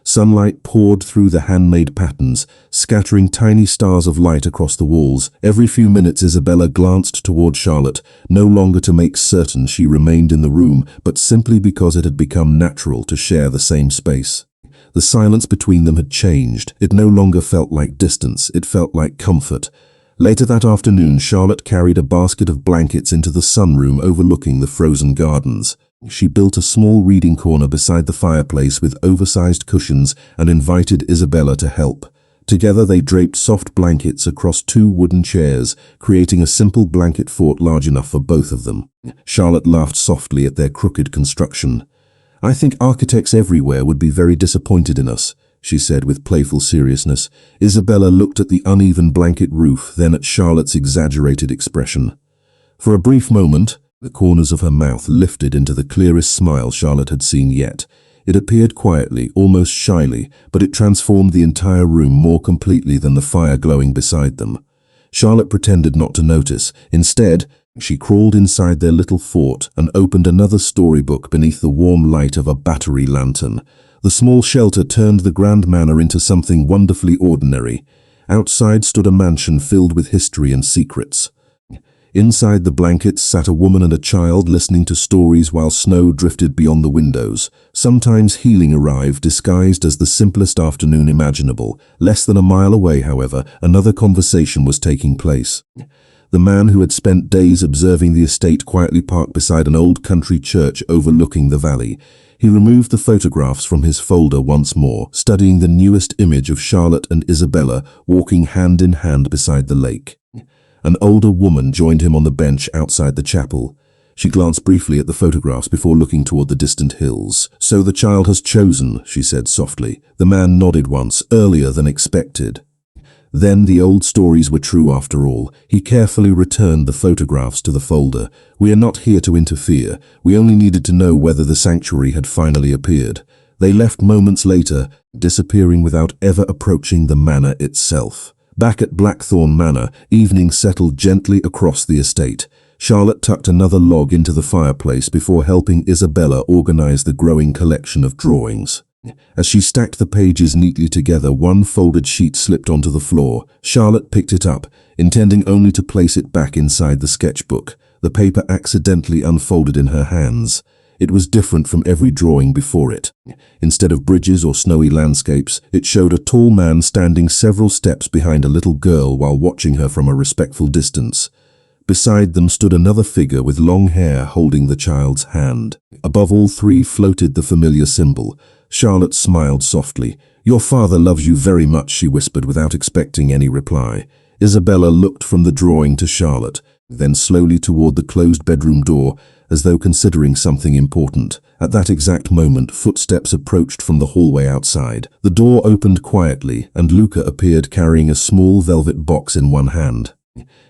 Sunlight poured through the handmade patterns, scattering tiny stars of light across the walls. Every few minutes Isabella glanced toward Charlotte, no longer to make certain she remained in the room, but simply because it had become natural to share the same space. The silence between them had changed. It no longer felt like distance, it felt like comfort. Later that afternoon, Charlotte carried a basket of blankets into the sunroom overlooking the frozen gardens. She built a small reading corner beside the fireplace with oversized cushions and invited Isabella to help. Together they draped soft blankets across two wooden chairs, creating a simple blanket fort large enough for both of them. Charlotte laughed softly at their crooked construction. "I think architects everywhere would be very disappointed in us," she said with playful seriousness. Isabella looked at the uneven blanket roof, then at Charlotte's exaggerated expression. For a brief moment, the corners of her mouth lifted into the clearest smile Charlotte had seen yet. It appeared quietly, almost shyly, but it transformed the entire room more completely than the fire glowing beside them. Charlotte pretended not to notice. Instead, she crawled inside their little fort and opened another storybook beneath the warm light of a battery lantern. The small shelter turned the grand manor into something wonderfully ordinary. Outside stood a mansion filled with history and secrets. Inside the blankets sat a woman and a child listening to stories while snow drifted beyond the windows. Sometimes healing arrived disguised as the simplest afternoon imaginable. Less than a mile away, however, another conversation was taking place. The man who had spent days observing the estate quietly parked beside an old country church overlooking the valley. He removed the photographs from his folder once more, studying the newest image of Charlotte and Isabella walking hand in hand beside the lake. An older woman joined him on the bench outside the chapel. She glanced briefly at the photographs before looking toward the distant hills. "So the child has chosen," she said softly. The man nodded once, earlier than expected. Then the old stories were true after all. He carefully returned the photographs to the folder. "We are not here to interfere. We only needed to know whether the sanctuary had finally appeared." They left moments later, disappearing without ever approaching the manor itself. Back at Blackthorn Manor, evening settled gently across the estate. Charlotte tucked another log into the fireplace before helping Isabella organize the growing collection of drawings. As she stacked the pages neatly together, one folded sheet slipped onto the floor. Charlotte picked it up, intending only to place it back inside the sketchbook. The paper accidentally unfolded in her hands. It was different from every drawing before it. Instead of bridges or snowy landscapes, it showed a tall man standing several steps behind a little girl while watching her from a respectful distance. Beside them stood another figure with long hair holding the child's hand. Above all three floated the familiar symbol. Charlotte smiled softly. "Your father loves you very much," she whispered without expecting any reply. Isabella looked from the drawing to Charlotte, then slowly toward the closed bedroom door, as though considering something important. At that exact moment, footsteps approached from the hallway outside. The door opened quietly, and Luca appeared carrying a small velvet box in one hand.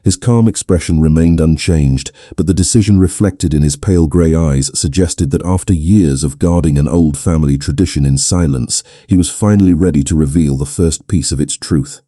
His calm expression remained unchanged, but the decision reflected in his pale grey eyes suggested that after years of guarding an old family tradition in silence, he was finally ready to reveal the first piece of its truth.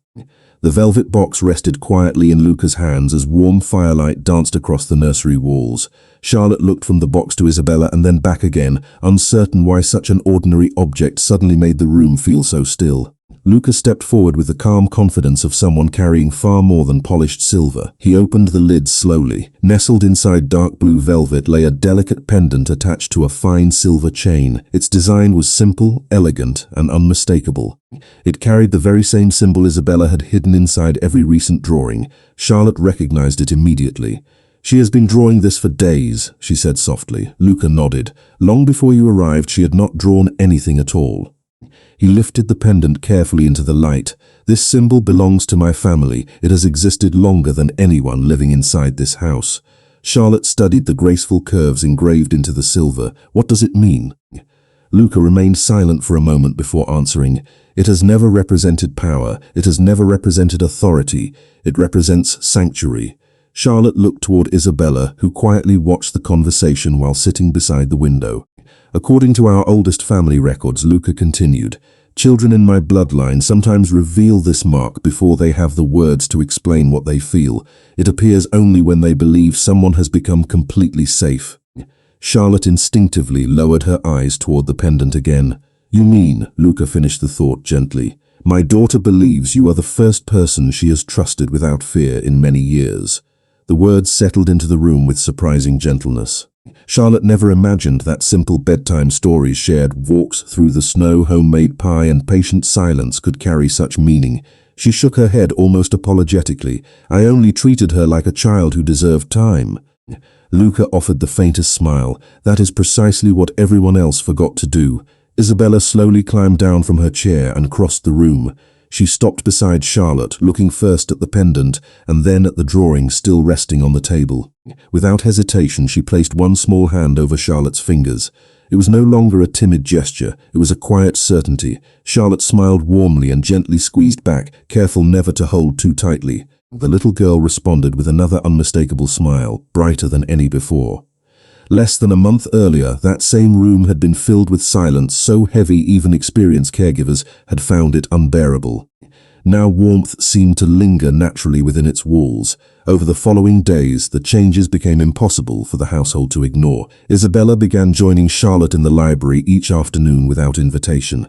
The velvet box rested quietly in Luca's hands as warm firelight danced across the nursery walls. Charlotte looked from the box to Isabella and then back again, uncertain why such an ordinary object suddenly made the room feel so still. Luca stepped forward with the calm confidence of someone carrying far more than polished silver. He opened the lid slowly. Nestled inside dark blue velvet lay a delicate pendant attached to a fine silver chain. Its design was simple, elegant, and unmistakable. It carried the very same symbol Isabella had hidden inside every recent drawing. Charlotte recognized it immediately. "She has been drawing this for days," she said softly. Luca nodded. "Long before you arrived, she had not drawn anything at all." He lifted the pendant carefully into the light. "This symbol belongs to my family. It has existed longer than anyone living inside this house." Charlotte studied the graceful curves engraved into the silver. "What does it mean?" Luca remained silent for a moment before answering. "It has never represented power. It has never represented authority. It represents sanctuary." Charlotte looked toward Isabella, who quietly watched the conversation while sitting beside the window. "According to our oldest family records," Luca continued, "children in my bloodline sometimes reveal this mark before they have the words to explain what they feel. It appears only when they believe someone has become completely safe." Charlotte instinctively lowered her eyes toward the pendant again. "You mean," Luca finished the thought gently, "my daughter believes you are the first person she has trusted without fear in many years." The words settled into the room with surprising gentleness. Charlotte never imagined that simple bedtime stories shared, walks through the snow, homemade pie, and patient silence could carry such meaning. She shook her head almost apologetically. "I only treated her like a child who deserved time." Luca offered the faintest smile. "That is precisely what everyone else forgot to do." Isabella slowly climbed down from her chair and crossed the room. She stopped beside Charlotte, looking first at the pendant and then at the drawing still resting on the table. Without hesitation, she placed one small hand over Charlotte's fingers. It was no longer a timid gesture, it was a quiet certainty. Charlotte smiled warmly and gently squeezed back, careful never to hold too tightly. The little girl responded with another unmistakable smile, brighter than any before. Less than a month earlier, that same room had been filled with silence so heavy even experienced caregivers had found it unbearable. Now warmth seemed to linger naturally within its walls. Over the following days, the changes became impossible for the household to ignore. Isabella began joining Charlotte in the library each afternoon without invitation.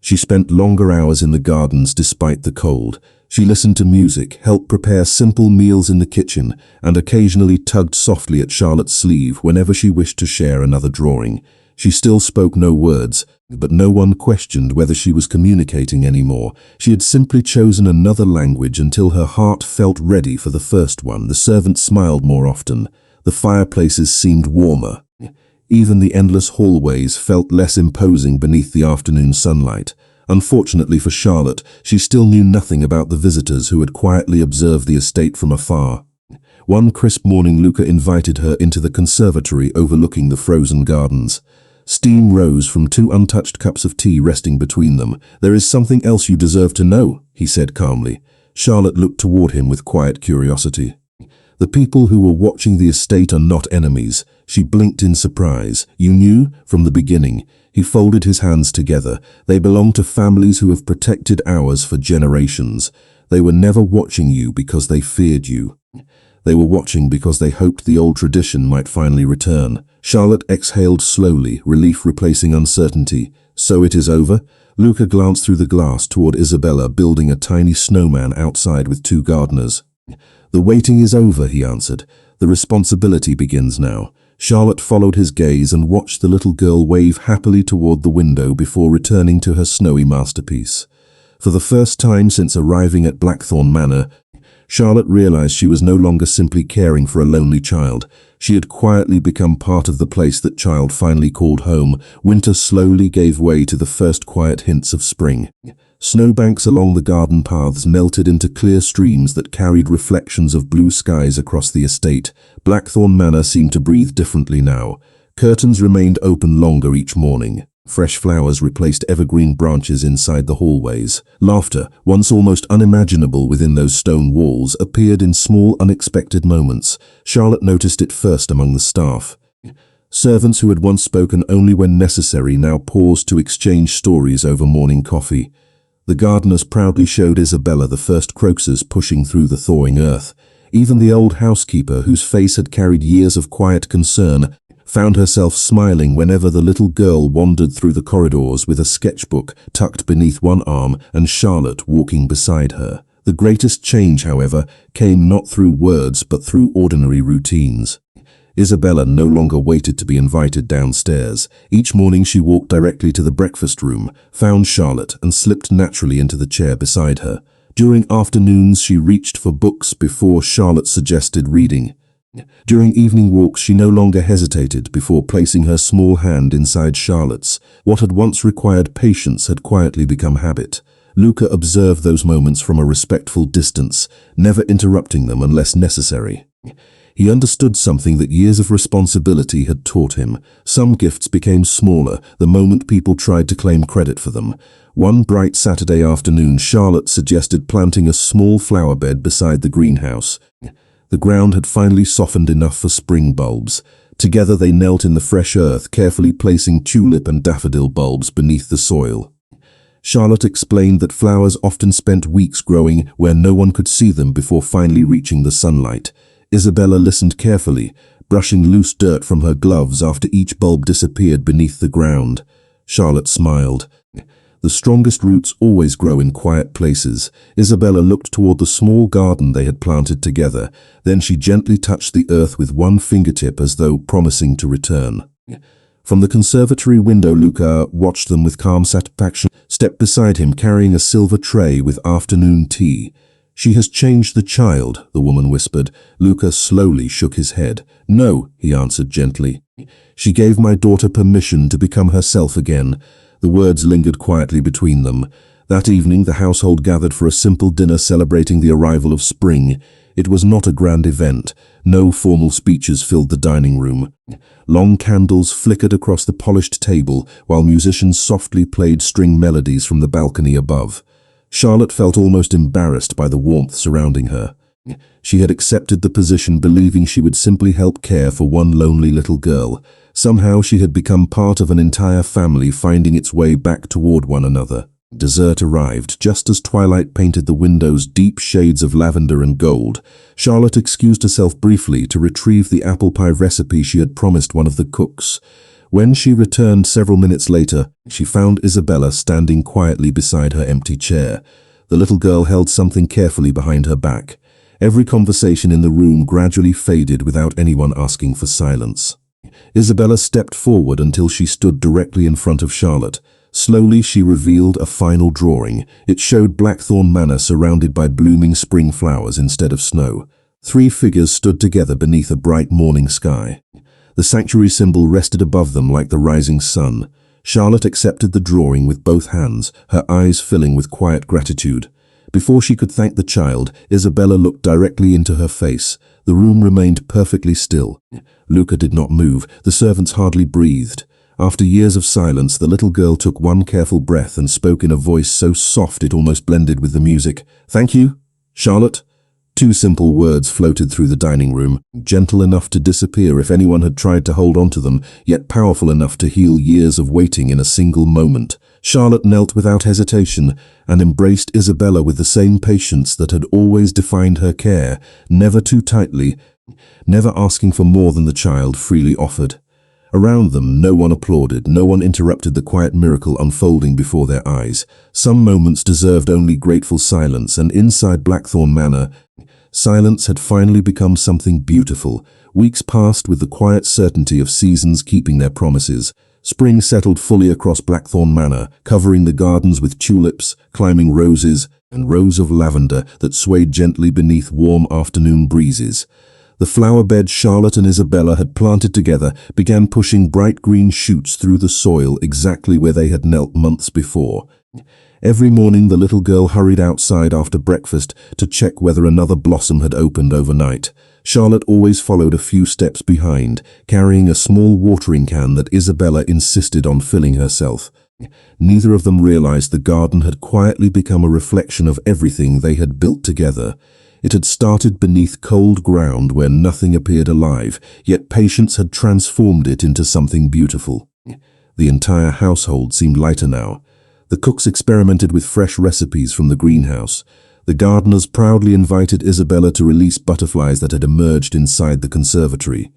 She spent longer hours in the gardens despite the cold. She listened to music, helped prepare simple meals in the kitchen, and occasionally tugged softly at Charlotte's sleeve whenever she wished to share another drawing. She still spoke no words, but no one questioned whether she was communicating anymore. She had simply chosen another language until her heart felt ready for the first one. The servants smiled more often. The fireplaces seemed warmer. Even the endless hallways felt less imposing beneath the afternoon sunlight. Unfortunately for Charlotte, she still knew nothing about the visitors who had quietly observed the estate from afar. One crisp morning, Luca invited her into the conservatory overlooking the frozen gardens. Steam rose from 2 untouched cups of tea resting between them. "There is something else you deserve to know," he said calmly. Charlotte looked toward him with quiet curiosity. "The people who were watching the estate are not enemies." She blinked in surprise. "You knew from the beginning." He folded his hands together. "They belong to families who have protected ours for generations. They were never watching you because they feared you. They were watching because they hoped the old tradition might finally return." Charlotte exhaled slowly, relief replacing uncertainty. "So it is over?" Luca glanced through the glass toward Isabella building a tiny snowman outside with 2 gardeners. "The waiting is over," he answered. "The responsibility begins now." Charlotte followed his gaze and watched the little girl wave happily toward the window before returning to her snowy masterpiece. For the first time since arriving at Blackthorn Manor, Charlotte realized she was no longer simply caring for a lonely child. She had quietly become part of the place that child finally called home. Winter slowly gave way to the first quiet hints of spring. Snowbanks along the garden paths melted into clear streams that carried reflections of blue skies across the estate. Blackthorn Manor seemed to breathe differently now. Curtains remained open longer each morning. Fresh flowers replaced evergreen branches inside the hallways. Laughter, once almost unimaginable within those stone walls, appeared in small, unexpected moments. Charlotte noticed it first among the staff. Servants who had once spoken only when necessary now paused to exchange stories over morning coffee. The gardeners proudly showed Isabella the first crocuses pushing through the thawing earth. Even the old housekeeper, whose face had carried years of quiet concern, found herself smiling whenever the little girl wandered through the corridors with a sketchbook tucked beneath one arm and Charlotte walking beside her. The greatest change, however, came not through words but through ordinary routines. Isabella no longer waited to be invited downstairs. Each morning she walked directly to the breakfast room, found Charlotte, and slipped naturally into the chair beside her. During afternoons she reached for books before Charlotte suggested reading. During evening walks she no longer hesitated before placing her small hand inside Charlotte's. What had once required patience had quietly become habit. Luca observed those moments from a respectful distance, never interrupting them unless necessary. He understood something that years of responsibility had taught him. Some gifts became smaller the moment people tried to claim credit for them. One bright Saturday afternoon, Charlotte suggested planting a small flower bed beside the greenhouse. The ground had finally softened enough for spring bulbs. Together they knelt in the fresh earth, carefully placing tulip and daffodil bulbs beneath the soil. Charlotte explained that flowers often spent weeks growing where no one could see them before finally reaching the sunlight. Isabella listened carefully, brushing loose dirt from her gloves after each bulb disappeared beneath the ground. Charlotte smiled. The strongest roots always grow in quiet places. Isabella looked toward the small garden they had planted together. Then she gently touched the earth with one fingertip as though promising to return. From the conservatory window, Luca watched them with calm satisfaction, stepped beside him carrying a silver tray with afternoon tea. "She has changed the child," the woman whispered. Luca slowly shook his head. "No," he answered gently. "She gave my daughter permission to become herself again." The words lingered quietly between them. That evening the household gathered for a simple dinner celebrating the arrival of spring. It was not a grand event. No formal speeches filled the dining room. Long candles flickered across the polished table while musicians softly played string melodies from the balcony above. Charlotte felt almost embarrassed by the warmth surrounding her. She had accepted the position believing she would simply help care for one lonely little girl. Somehow she had become part of an entire family finding its way back toward one another. Dessert arrived just as twilight painted the windows deep shades of lavender and gold. Charlotte excused herself briefly to retrieve the apple pie recipe she had promised one of the cooks. When she returned several minutes later, she found Isabella standing quietly beside her empty chair. The little girl held something carefully behind her back. Every conversation in the room gradually faded without anyone asking for silence. Isabella stepped forward until she stood directly in front of Charlotte. Slowly she revealed a final drawing. It showed Blackthorn Manor surrounded by blooming spring flowers instead of snow. 3 figures stood together beneath a bright morning sky. The sanctuary symbol rested above them like the rising sun. Charlotte accepted the drawing with both hands, her eyes filling with quiet gratitude. Before she could thank the child, Isabella looked directly into her face. The room remained perfectly still. Luca did not move. The servants hardly breathed. After years of silence, the little girl took one careful breath and spoke in a voice so soft it almost blended with the music. "Thank you, Charlotte." 2 simple words floated through the dining room, gentle enough to disappear if anyone had tried to hold on to them, yet powerful enough to heal years of waiting in a single moment. Charlotte knelt without hesitation and embraced Isabella with the same patience that had always defined her care, never too tightly, never asking for more than the child freely offered. Around them, no one applauded, no one interrupted the quiet miracle unfolding before their eyes. Some moments deserved only grateful silence, and inside Blackthorn Manor, silence had finally become something beautiful. Weeks passed with the quiet certainty of seasons keeping their promises. Spring settled fully across Blackthorn Manor, covering the gardens with tulips, climbing roses, and rows of lavender that swayed gently beneath warm afternoon breezes. The flower beds Charlotte and Isabella had planted together began pushing bright green shoots through the soil exactly where they had knelt months before. Every morning the little girl hurried outside after breakfast to check whether another blossom had opened overnight. Charlotte always followed a few steps behind, carrying a small watering can that Isabella insisted on filling herself. Neither of them realized the garden had quietly become a reflection of everything they had built together. It had started beneath cold ground where nothing appeared alive, yet patience had transformed it into something beautiful. The entire household seemed lighter now. The cooks experimented with fresh recipes from the greenhouse. The gardeners proudly invited Isabella to release butterflies that had emerged inside the conservatory.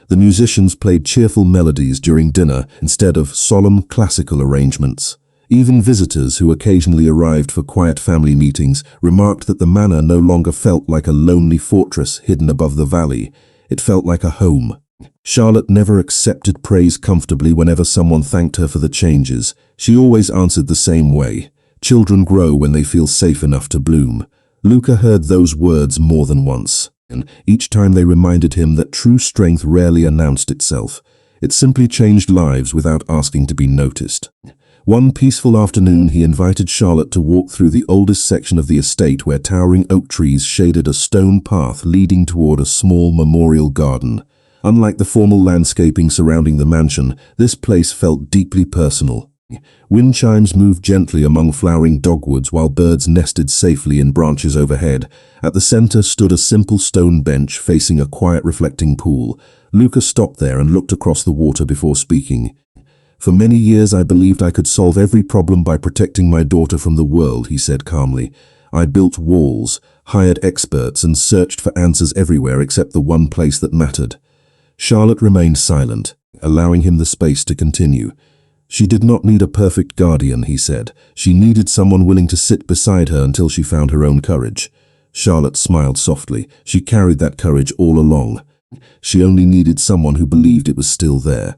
The musicians played cheerful melodies during dinner instead of solemn classical arrangements. Even visitors who occasionally arrived for quiet family meetings remarked that the manor no longer felt like a lonely fortress hidden above the valley. It felt like a home. Charlotte never accepted praise comfortably whenever someone thanked her for the changes. She always answered the same way. Children grow when they feel safe enough to bloom. Luca heard those words more than once, and each time they reminded him that true strength rarely announced itself. It simply changed lives without asking to be noticed. One peaceful afternoon he invited Charlotte to walk through the oldest section of the estate where towering oak trees shaded a stone path leading toward a small memorial garden. Unlike the formal landscaping surrounding the mansion, this place felt deeply personal. Wind chimes moved gently among flowering dogwoods while birds nested safely in branches overhead. At the center stood a simple stone bench facing a quiet reflecting pool. Luca stopped there and looked across the water before speaking. "For many years I believed I could solve every problem by protecting my daughter from the world," he said calmly. "I built walls, hired experts, and searched for answers everywhere except the one place that mattered." Charlotte remained silent, allowing him the space to continue. She did not need a perfect guardian, he said. She needed someone willing to sit beside her until she found her own courage. Charlotte smiled softly. She carried that courage all along. She only needed someone who believed it was still there.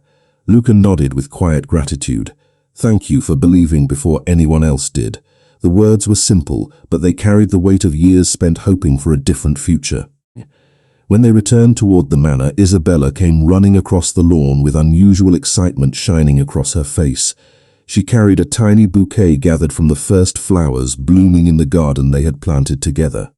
Luca nodded with quiet gratitude. "Thank you for believing before anyone else did." The words were simple, but they carried the weight of years spent hoping for a different future. When they returned toward the manor, Isabella came running across the lawn with unusual excitement shining across her face. She carried a tiny bouquet gathered from the first flowers blooming in the garden they had planted together.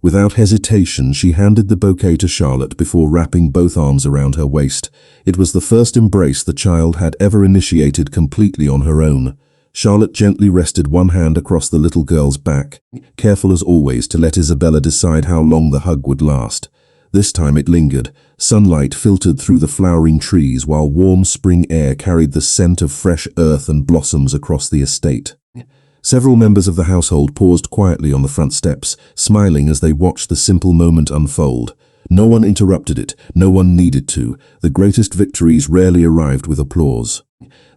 Without hesitation, she handed the bouquet to Charlotte before wrapping both arms around her waist. It was the first embrace the child had ever initiated completely on her own. Charlotte gently rested one hand across the little girl's back, careful as always to let Isabella decide how long the hug would last. This time it lingered. Sunlight filtered through the flowering trees while warm spring air carried the scent of fresh earth and blossoms across the estate. Several members of the household paused quietly on the front steps, smiling as they watched the simple moment unfold. No one interrupted it, no one needed to. The greatest victories rarely arrived with applause.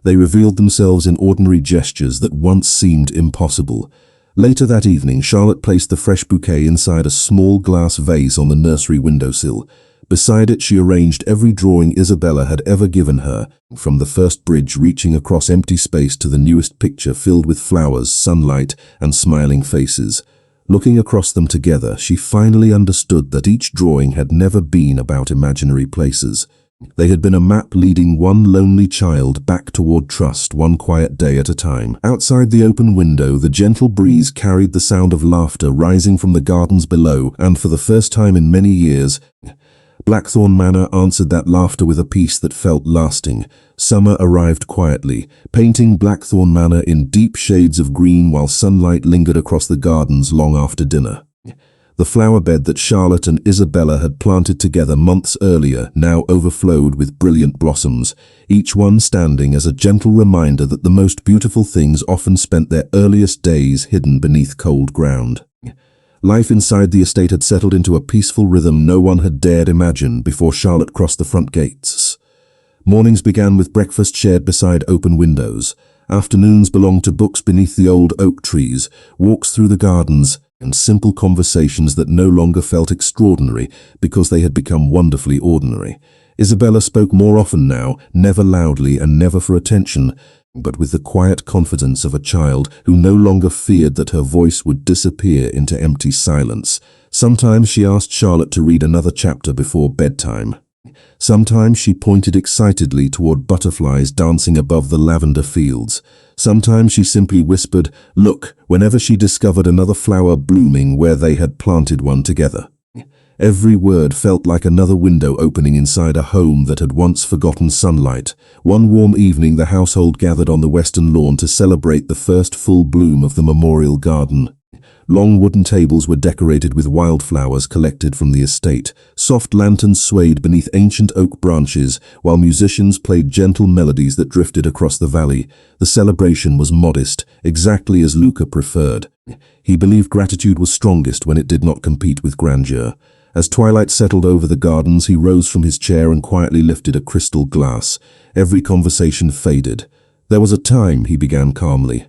They revealed themselves in ordinary gestures that once seemed impossible. Later that evening, Charlotte placed the fresh bouquet inside a small glass vase on the nursery windowsill. Beside it, she arranged every drawing Isabella had ever given her, from the first bridge reaching across empty space to the newest picture filled with flowers, sunlight, and smiling faces. Looking across them together, she finally understood that each drawing had never been about imaginary places. They had been a map leading one lonely child back toward trust, one quiet day at a time. Outside the open window, the gentle breeze carried the sound of laughter rising from the gardens below, and for the first time in many years, Blackthorn Manor answered that laughter with a peace that felt lasting. Summer arrived quietly, painting Blackthorn Manor in deep shades of green while sunlight lingered across the gardens long after dinner. The flower bed that Charlotte and Isabella had planted together months earlier now overflowed with brilliant blossoms, each one standing as a gentle reminder that the most beautiful things often spent their earliest days hidden beneath cold ground. Life inside the estate had settled into a peaceful rhythm no one had dared imagine before Charlotte crossed the front gates. Mornings began with breakfast shared beside open windows. Afternoons belonged to books beneath the old oak trees, walks through the gardens, and simple conversations that no longer felt extraordinary because they had become wonderfully ordinary. Isabella spoke more often now, never loudly and never for attention, but with the quiet confidence of a child who no longer feared that her voice would disappear into empty silence. Sometimes she asked Charlotte to read another chapter before bedtime. Sometimes she pointed excitedly toward butterflies dancing above the lavender fields. Sometimes she simply whispered, "Look," whenever she discovered another flower blooming where they had planted one together. Every word felt like another window opening inside a home that had once forgotten sunlight. One warm evening, the household gathered on the western lawn to celebrate the first full bloom of the memorial garden. Long wooden tables were decorated with wildflowers collected from the estate. Soft lanterns swayed beneath ancient oak branches, while musicians played gentle melodies that drifted across the valley. The celebration was modest, exactly as Luca preferred. He believed gratitude was strongest when it did not compete with grandeur. As twilight settled over the gardens, he rose from his chair and quietly lifted a crystal glass. Every conversation faded. "There was a time," he began calmly,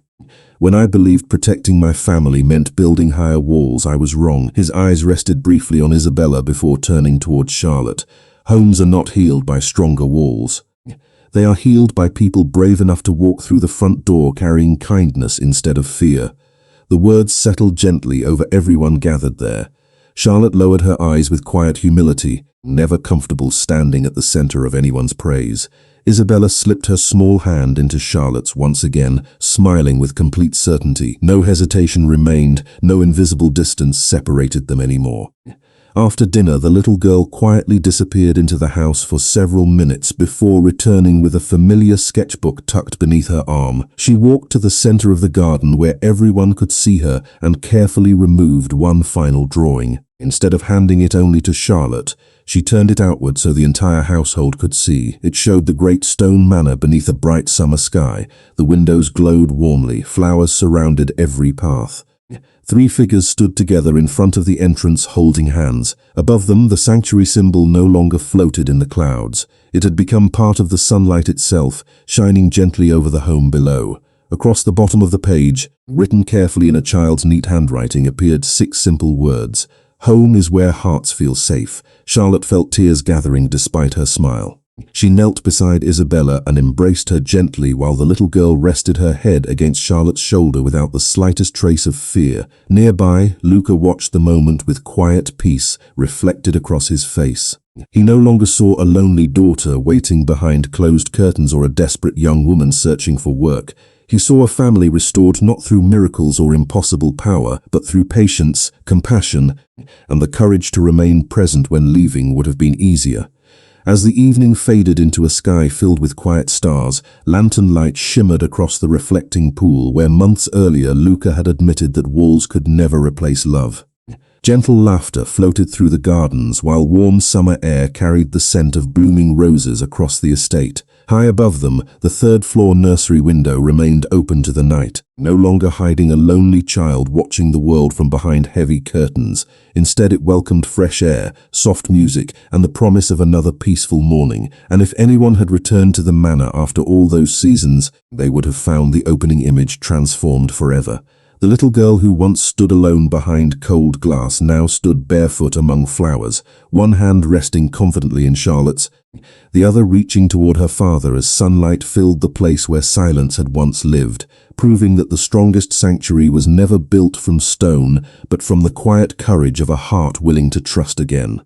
"when I believed protecting my family meant building higher walls. I was wrong." His eyes rested briefly on Isabella before turning towards Charlotte. "Homes are not healed by stronger walls. They are healed by people brave enough to walk through the front door carrying kindness instead of fear." The words settled gently over everyone gathered there. Charlotte lowered her eyes with quiet humility, never comfortable standing at the center of anyone's praise. Isabella slipped her small hand into Charlotte's once again, smiling with complete certainty. No hesitation remained, no invisible distance separated them anymore. After dinner, the little girl quietly disappeared into the house for several minutes before returning with a familiar sketchbook tucked beneath her arm. She walked to the center of the garden where everyone could see her and carefully removed one final drawing. Instead of handing it only to Charlotte, she turned it outward so the entire household could see. It showed the great stone manor beneath a bright summer sky. The windows glowed warmly, flowers surrounded every path. 3 figures stood together in front of the entrance holding hands. Above them, the sanctuary symbol no longer floated in the clouds. It had become part of the sunlight itself, shining gently over the home below. Across the bottom of the page, written carefully in a child's neat handwriting, appeared 6 simple words. "Home is where hearts feel safe." Charlotte felt tears gathering despite her smile. She knelt beside Isabella and embraced her gently while the little girl rested her head against Charlotte's shoulder without the slightest trace of fear. Nearby, Luca watched the moment with quiet peace reflected across his face. He no longer saw a lonely daughter waiting behind closed curtains or a desperate young woman searching for work. He saw a family restored not through miracles or impossible power, but through patience, compassion, and the courage to remain present when leaving would have been easier. As the evening faded into a sky filled with quiet stars, lantern light shimmered across the reflecting pool where months earlier Luca had admitted that walls could never replace love. Gentle laughter floated through the gardens while warm summer air carried the scent of blooming roses across the estate. High above them, the 3rd-floor nursery window remained open to the night, no longer hiding a lonely child watching the world from behind heavy curtains. Instead, it welcomed fresh air, soft music, and the promise of another peaceful morning. And if anyone had returned to the manor after all those seasons, they would have found the opening image transformed forever. The little girl who once stood alone behind cold glass now stood barefoot among flowers, one hand resting confidently in Charlotte's, the other reaching toward her father as sunlight filled the place where silence had once lived, proving that the strongest sanctuary was never built from stone, but from the quiet courage of a heart willing to trust again.